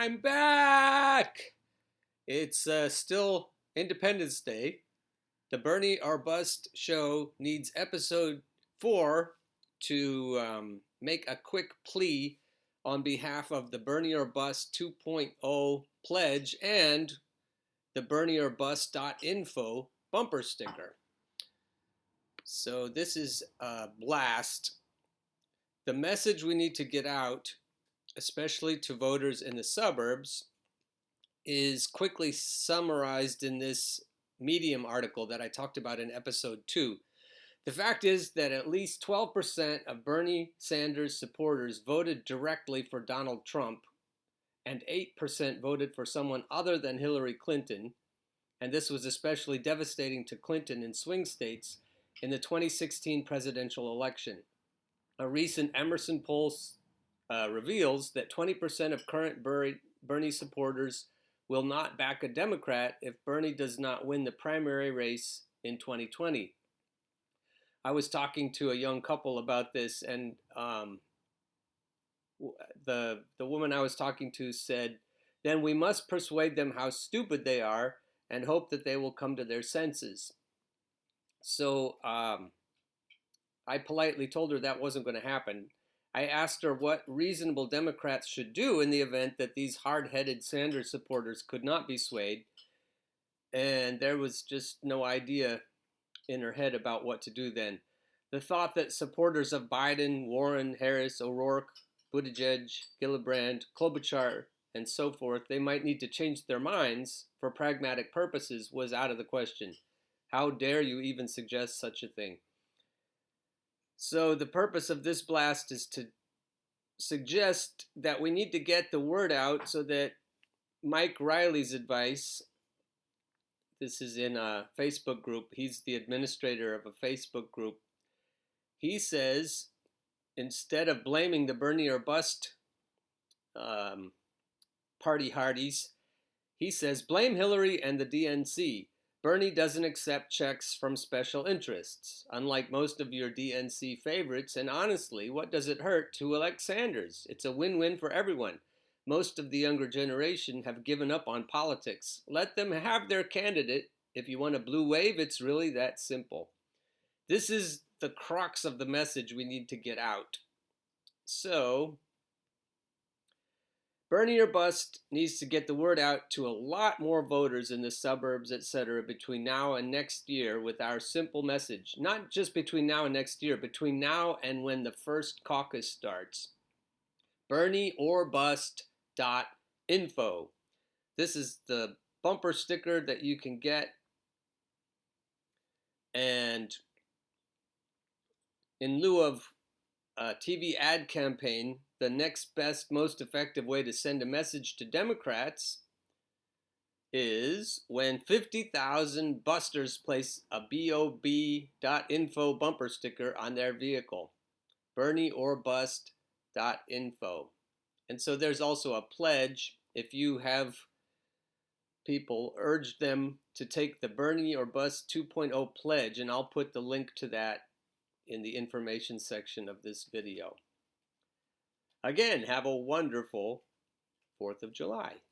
I'm back! It's still Independence Day. The Bernie or Bust show needs episode 4 to make a quick plea on behalf of the Bernie or Bust 2.0 pledge and the BernieorBust.INFO bumper sticker. So this is a blast. The message we need to get out, especially to voters in the suburbs, is quickly summarized in this Medium article that I talked about in episode 2. The fact is that at least 12% of Bernie Sanders supporters voted directly for Donald Trump, and 8% voted for someone other than Hillary Clinton, and this was especially devastating to Clinton in swing states in the 2016 presidential election. A recent Emerson poll reveals that 20% of current Bernie supporters will not back a Democrat if Bernie does not win the primary race in 2020. I was talking to a young couple about this, and the woman I was talking to said, "Then we must persuade them how stupid they are and hope that they will come to their senses." So I politely told her that wasn't going to happen. I asked her what reasonable Democrats should do in the event that these hard-headed Sanders supporters could not be swayed, and there was just no idea in her head about what to do then. The thought that supporters of Biden, Warren, Harris, O'Rourke, Buttigieg, Gillibrand, Klobuchar, and so forth, they might need to change their minds for pragmatic purposes was out of the question. How dare you even suggest such a thing? So the purpose of this blast is to suggest that we need to get the word out so that Mike Riley's advice, this is in a Facebook group, he's the administrator of a Facebook group, he says, instead of blaming the Bernie or Bust party hardies, he says, blame Hillary and the DNC. Bernie doesn't accept checks from special interests, unlike most of your DNC favorites, and honestly, what does it hurt to elect Sanders? It's a win-win for everyone. Most of the younger generation have given up on politics. Let them have their candidate. If you want a blue wave, it's really that simple. This is the crux of the message we need to get out. So, Bernie or Bust needs to get the word out to a lot more voters in the suburbs, etc., between now and next year with our simple message. Not just between now and next year, between now and when the first caucus starts. BernieorBust.info. This is the bumper sticker that you can get. And in lieu of a TV ad campaign, the next best, most effective way to send a message to Democrats is when 50,000 busters place a BOB.info bumper sticker on their vehicle. BernieorBust.info. And so there's also a pledge. If you have people, urge them to take the Bernie or Bust 2.0 pledge, and I'll put the link to that in the information section of this video. Again, have a wonderful 4th of July.